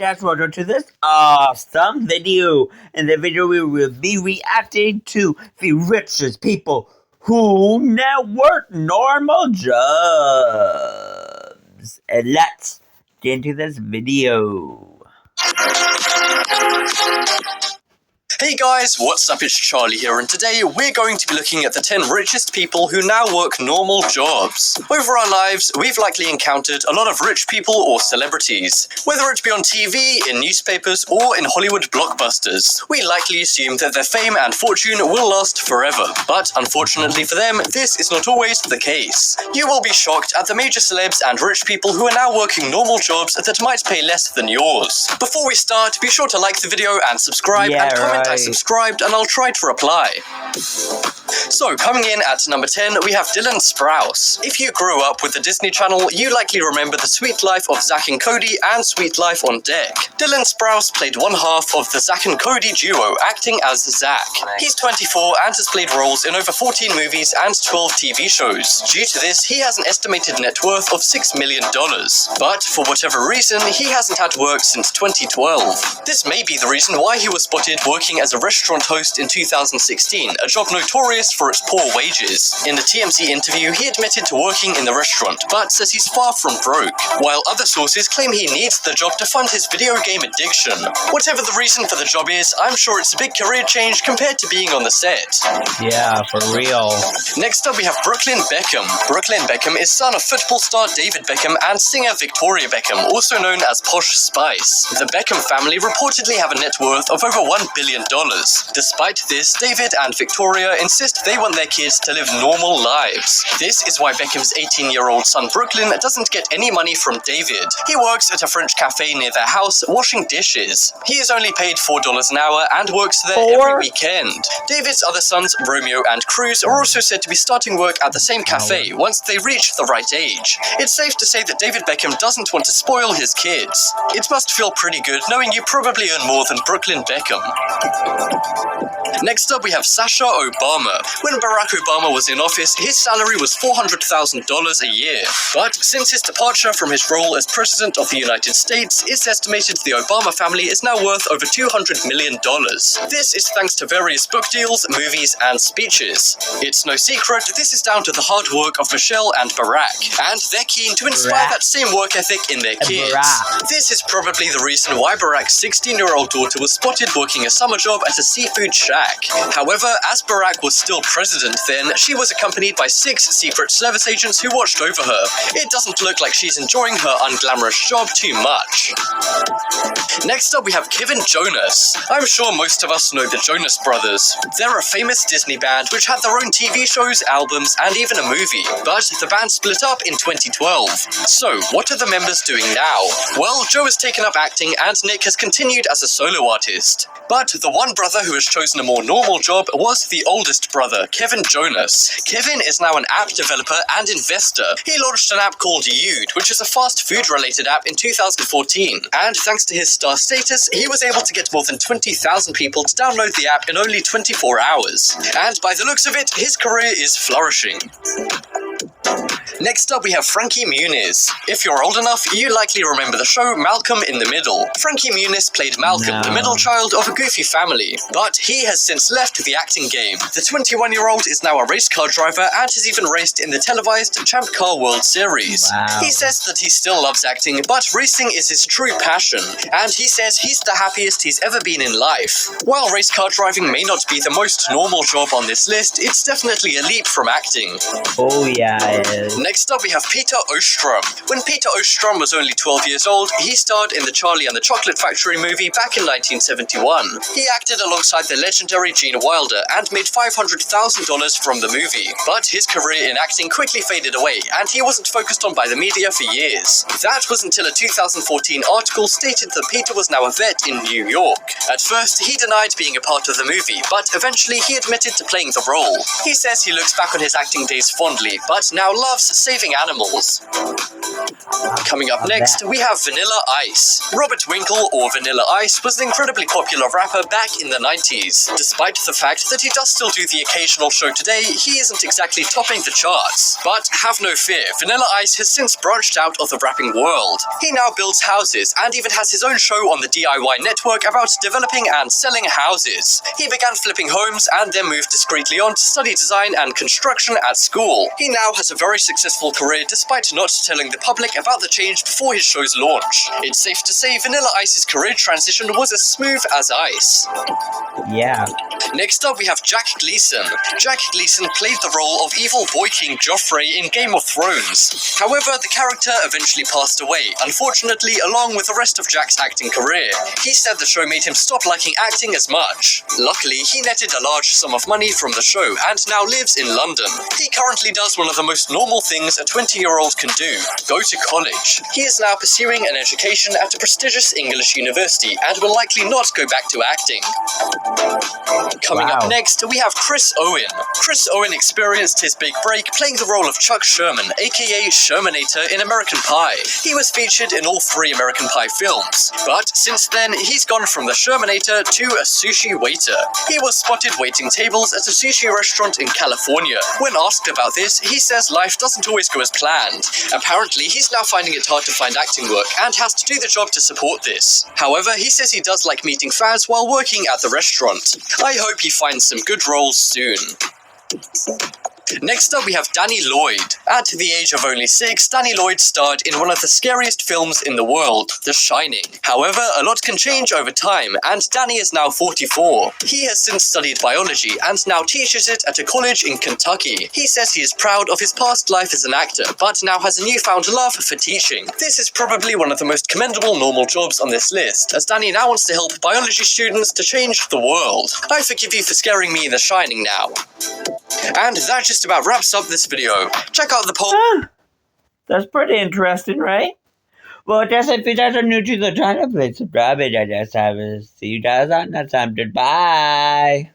guys, welcome to this awesome video. In the video, we will be reacting to the richest people who now work normal jobs. And let's get into this video. Hey guys, what's up? It's Charlie here, and today we're going to be looking at the 10 richest people who now work normal jobs. Over our lives, we've likely encountered a lot of rich people or celebrities. Whether it be on TV, in newspapers, or in Hollywood blockbusters, we likely assume that their fame and fortune will last forever. But unfortunately for them, this is not always the case. You will be shocked at the major celebs and rich people who are now working normal jobs that might pay less than yours. Before we start, be sure to like the video and subscribe and comment I subscribed, and I'll try to reply. So, coming in at number 10, we have Dylan Sprouse. If you grew up with the Disney Channel, you likely remember The Sweet Life of Zack and Cody and Sweet Life on Deck. Dylan Sprouse played one half of the Zack and Cody duo, acting as Zack. He's 24 and has played roles in over 14 movies and 12 TV shows. Due to this, he has an estimated net worth of $6 million. But, for whatever reason, he hasn't had work since 2012. This may be the reason why he was spotted working as a restaurant host in 2016, a job notorious for its poor wages. In the TMZ interview, he admitted to working in the restaurant, but says he's far from broke, while other sources claim he needs the job to fund his video game addiction. Whatever the reason for the job is, I'm sure it's a big career change compared to being on the set. Yeah, for real. Next up, we have Brooklyn Beckham. Brooklyn Beckham is son of football star David Beckham and singer Victoria Beckham, also known as Posh Spice. The Beckham family reportedly have a net worth of over $1 billion. Despite this, David and Victoria insist they want their kids to live normal lives. This is why Beckham's 18-year-old son Brooklyn doesn't get any money from David. He works at a French cafe near their house washing dishes. He is only paid $4 an hour and works there every weekend. David's other sons, Romeo and Cruz, are also said to be starting work at the same cafe once they reach the right age. It's safe to say that David Beckham doesn't want to spoil his kids. It must feel pretty good knowing you probably earn more than Brooklyn Beckham. Next up, we have Sasha Obama. When Barack Obama was in office, his salary was $400,000 a year. But since his departure from his role as President of the United States, it's estimated the Obama family is now worth over $200 million. This is thanks to various book deals, movies, and speeches. It's no secret, this is down to the hard work of Michelle and Barack, and they're keen to inspire that same work ethic in their kids. This is probably the reason why Barack's 16-year-old daughter was spotted working a summer job at a seafood shack. However, as Barack was still president then, she was accompanied by 6 Secret Service agents who watched over her. It doesn't look like she's enjoying her unglamorous job too much. Next up, we have Kevin Jonas. I'm sure most of us know the Jonas Brothers. They're a famous Disney band which had their own TV shows, albums, and even a movie. But the band split up in 2012. So, what are the members doing now? Well, Joe has taken up acting and Nick has continued as a solo artist. But the one brother who has chosen a more normal job was the oldest brother, Kevin Jonas. Kevin is now an app developer and investor. He launched an app called Yude, which is a fast food-related app in 2014. And thanks to his star status, he was able to get more than 20,000 people to download the app in only 24 hours. And by the looks of it, his career is flourishing. Next up, we have Frankie Muniz. If you're old enough, you likely remember the show Malcolm in the Middle. Frankie Muniz played Malcolm, the middle child of a goofy family, but he has since left the acting game. The 21-year-old is now a race car driver and has even raced in the televised Champ Car World Series. He says that he still loves acting, but racing is his true passion, and he says he's the happiest he's ever been in life. While race car driving may not be the most normal job on this list, it's definitely a leap from acting. Oh yeah, it is. Next up, we have Peter Ostrom. When Peter Ostrom was only 12 years old, he starred in the Charlie and the Chocolate Factory movie back in 1971. He acted alongside the legendary Gene Wilder and made $500,000 from the movie. But his career in acting quickly faded away, and he wasn't focused on by the media for years. That was until a 2014 article stated that Peter was now a vet in New York. At first, he denied being a part of the movie, but eventually he admitted to playing the role. He says he looks back on his acting days fondly, but now loves saving animals. Coming up next, we have Vanilla Ice. Robert Winkle, or Vanilla Ice, was an incredibly popular rapper back in the 90s. Despite the fact that he does still do the occasional show today, he isn't exactly topping the charts. But have no fear, Vanilla Ice has since branched out of the rapping world. He now builds houses and even has his own show on the DIY network about developing and selling houses. He began flipping homes and then moved discreetly on to study design and construction at school. He now has a very successful career despite not telling the public about the change before his show's launch. It's safe to say Vanilla Ice's career transition was as smooth as ice. Yeah. Next up, we have Jack Gleeson. Jack Gleeson played the role of evil boy king Joffrey in Game of Thrones. However, the character eventually passed away, unfortunately, along with the rest of Jack's acting career. He said the show made him stop liking acting as much. Luckily, he netted a large sum of money from the show and now lives in London. He currently does one of the most normal things a 20-year-old can do: go to college. He is now pursuing an education at a prestigious English university and will likely not go back to acting. Coming up next, we have Chris Owen. Chris Owen experienced his big break playing the role of Chuck Sherman, aka Shermanator, in American Pie. He was featured in all 3 American Pie films, but since then, he's gone from the Shermanator to a sushi waiter. He was spotted waiting tables at a sushi restaurant in California. When asked about this, he says life doesn't always go as planned. Apparently, he's now finding it hard to find acting work and has to do the job to support this. However, he says he does like meeting fans while working at the restaurant. I hope he finds some good roles soon. Next up, we have Danny Lloyd. At the age of only 6, Danny Lloyd starred in one of the scariest films in the world, The Shining. However, a lot can change over time, and Danny is now 44. He has since studied biology and now teaches it at a college in Kentucky. He says he is proud of his past life as an actor, but now has a newfound love for teaching. This is probably one of the most commendable normal jobs on this list, as Danny now wants to help biology students to change the world. I forgive you for scaring me in The Shining now. And that just about wraps up this video. Check out the poll. That's pretty interesting, right? Well, that's it. If you guys are new to the channel, please subscribe. And I just have to see you guys on next time. Goodbye.